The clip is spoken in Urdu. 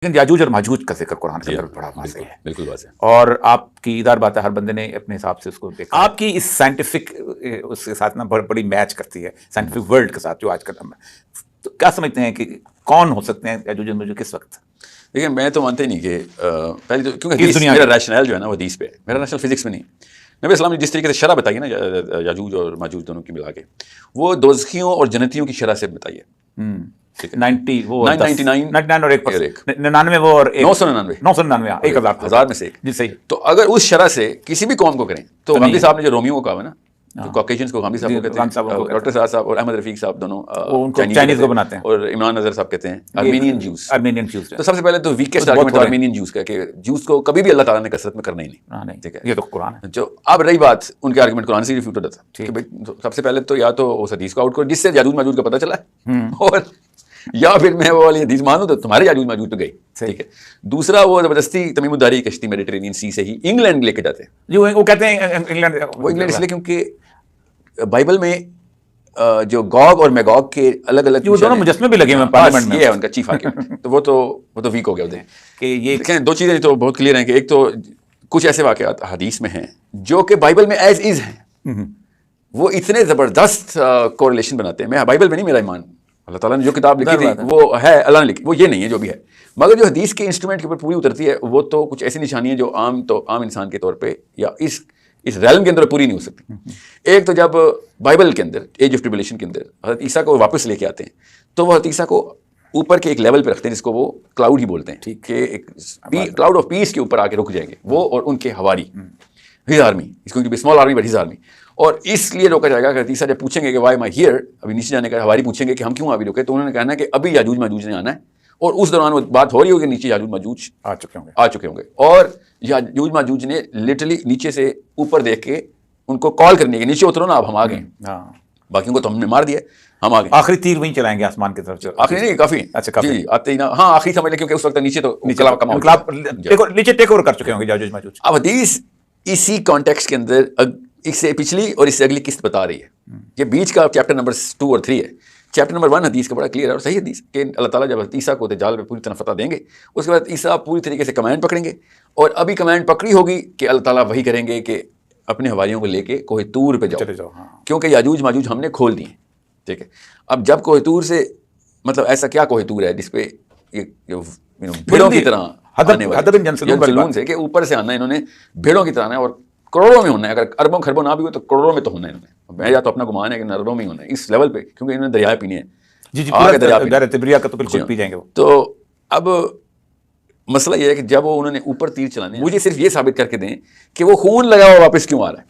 لیکن یاجوج اور ماجوج کا ذکر قرآن کے اندر بڑا واضح ہے، بالکل واضح، اور آپ کی ادار بات ہے، ہر بندے نے اپنے حساب سے اس کو دیکھا. آپ کی اس سائنٹیفک اس کے ساتھ نا بڑی میچ کرتی ہے سائنٹیفک ورلڈ کے ساتھ جو آج کل ہم تو کیا سمجھتے ہیں کہ کون ہو سکتے ہیں یاجوج اور ماجوج کس وقت؟ دیکھیں میں تو مانتے نہیں کہ پہلے تو کیونکہ میرا ریشنل جو ہے نا وہ حدیث پہ ہے، میرا ریشنل فزکس میں نہیں. نبی اسلام نے جس طریقے سے شرح بتائی ہے نا یاجوج اور ماجوج دونوں کی ملا کے، وہ دوزخیوں اور جنتیوں کی شرح سے بتائی ہے. 90 وہ 99 اور 99 وہ اور 999 1000 میں سے ایک. جی صحیح. تو اگر اس شرح سے کسی بھی قوم کو کریں تو غامدی صاحب نے جو رومیو کو کہا ہے نا، تو کاکیشینز کو غامدی صاحب کو کہتے ہیں، ڈاکٹر صاحب اور احمد رفیق صاحب دونوں چائنیز کو بناتے ہیں، اور عمران نظر صاحب کہتے ہیں آرمینین جوز. تو سب سے پہلے تو ویکسٹ آرگومنٹ آرمینین جوز کا کہ جوز کو کبھی بھی اللہ تعالیٰ نے کثرت میں کرنا ہی نہیں. ٹھیک ہے، یہ تو قرآن ہے. جو اب رہی بات ان کے آرگومنٹ قرآن سے ریفیوٹ ہوتا تھا کہ سب سے پہلے تو یا تو اس حدیث کو آؤٹ کرو جس سے یاجوج ماجوج کا پتہ چلا ہے، اور یا پھر میں وہ والی حدیث مانوں تو تمہارے یاجوج ماجوج تو گئی. ٹھیک ہے. دوسرا وہ زبردستی تمیم الداری کشتی میڈیٹرینین سی سے ہی انگلینڈ لے کے جاتے ہیں. جو وہ کہتے ہیں انگلینڈ، وہ انگلینڈ اس لیے کیونکہ بائبل میں جو گوگ اور میگوگ کے الگ الگ دونوں مجسمے بھی لگے ہوئے ہیں پارلیمنٹ میں، یہ ہے ان کا چیف آرگیومنٹ. تو وہ تو ویک ہو گیا ادھر کہ یہ دیکھیں دو چیزیں تو بہت کلیئر ہیں کہ ایک تو کچھ ایسے واقعات حدیث میں ہیں جو کہ بائبل میں ایز از ہیں، وہ اتنے زبردست کوریلیشن بناتے ہیں. میں بائبل میں نہیں، میرا ایمان اللہ تعالیٰ نے جو کتاب لکھی تھی وہ ہے، اللہ نے لکھی، وہ یہ نہیں ہے جو بھی ہے، مگر جو حدیث کے انسٹرومنٹ کے اوپر پوری اترتی ہے وہ تو کچھ ایسی نشانی ہے جو عام انسان کے طور پہ یا اس ریلم کے اندر پوری نہیں ہو سکتی. ایک تو جب بائبل کے اندر ایج آف ٹریبولیشن کے اندر حضرت عیسیٰ کو واپس لے کے آتے ہیں تو وہ حضرت عیسیٰ کو اوپر کے ایک لیول پہ رکھتے ہیں جس کو وہ کلاؤڈ ہی بولتے ہیں، ٹھیک کہ ایک کلاؤڈ آف پیس کے اوپر آ کے رک جائیں گے وہ اور ان کے ہواری، ہز آرمی، اس کو small army but his army. اور اس لیے روکا جائے گا کہ عیسیٰ جب پوچھیں گے کہ وائی ایم آئی ہیئر، ابھی نیچے جانے کا ہواری پوچھیں گے کہ ہم کیوں ابھی رکے، تو انہوں نے کہنا کہ ابھی یاجوج ماجوج نے آنا ہے، اور اس دوران وہ بات ہو رہی ہوگی نیچے یاجوج ماجوج آ چکے ہوں گے. اور یاجوج ماجوج نے لٹرلی نیچے سے اوپر دیکھ کے ان کو کال کرنے کے نیچے اترو نا، اب ہم آ گئے، باقیوں کو تو ہم نے مار دیا، ہم آ گئے. آخری تیر وہیں چلائیں گے آسمان کی طرف. آخری نہیں، کافی اچھا جی آتے ہی نا، ہاں آخری سمجھ لیں کیونکہ اس وقت نیچے تو نیچے ٹیک اوور کر چکے ہوں گے یاجوج ماجوج. اب حدیث اسی کانٹیکسٹ کے اندر اس سے پچھلی اور اس سے اگلی قسط بتا رہی ہے. یہ بیچ کا چیپٹر نمبر 2 اور 3 ہے. چیپٹر نمبر 1 حدیث کا بڑا کلیئر ہے اور صحیح حدیث کہ اللہ تعالیٰ جب عیسیٰ کو دجال پہ پوری طرح فتح دیں گے، اس کے بعد عیسیٰ پوری طریقے سے کمانڈ پکڑیں گے، اور ابھی کمانڈ پکڑی ہوگی کہ اللہ تعالیٰ وہی کریں گے کہ اپنے حواریوں کو لے کے کوہ طور پہ جاؤ، کیونکہ یاجوج ماجوج ہم نے کھول دیے. ٹھیک ہے. اب جب کوہ طور سے مطلب ایسا کیا کوہ طور ہے جس پہ بھیڑوں کی طرح جنون سے کہ اوپر سے آنا، انہوں نے بھیڑوں کی طرح آنا ہے اور کروڑوں میں ہونا ہے. اگر اربوں خربوں نہ بھی ہو تو کروڑوں میں تو ہونا ہے. انہوں نے میں یا تو اپنا گمان ہے کہ اربوں میں ہی ہونا ہے اس لیول پہ، کیونکہ انہوں نے دریائے پینے ہیں. بالکل پی جائیں گے وہ. تو اب مسئلہ یہ ہے کہ جب وہ انہوں نے اوپر تیر چلانے، مجھے صرف یہ ثابت کر کے دیں کہ وہ خون لگا ہوا واپس کیوں آ رہا ہے.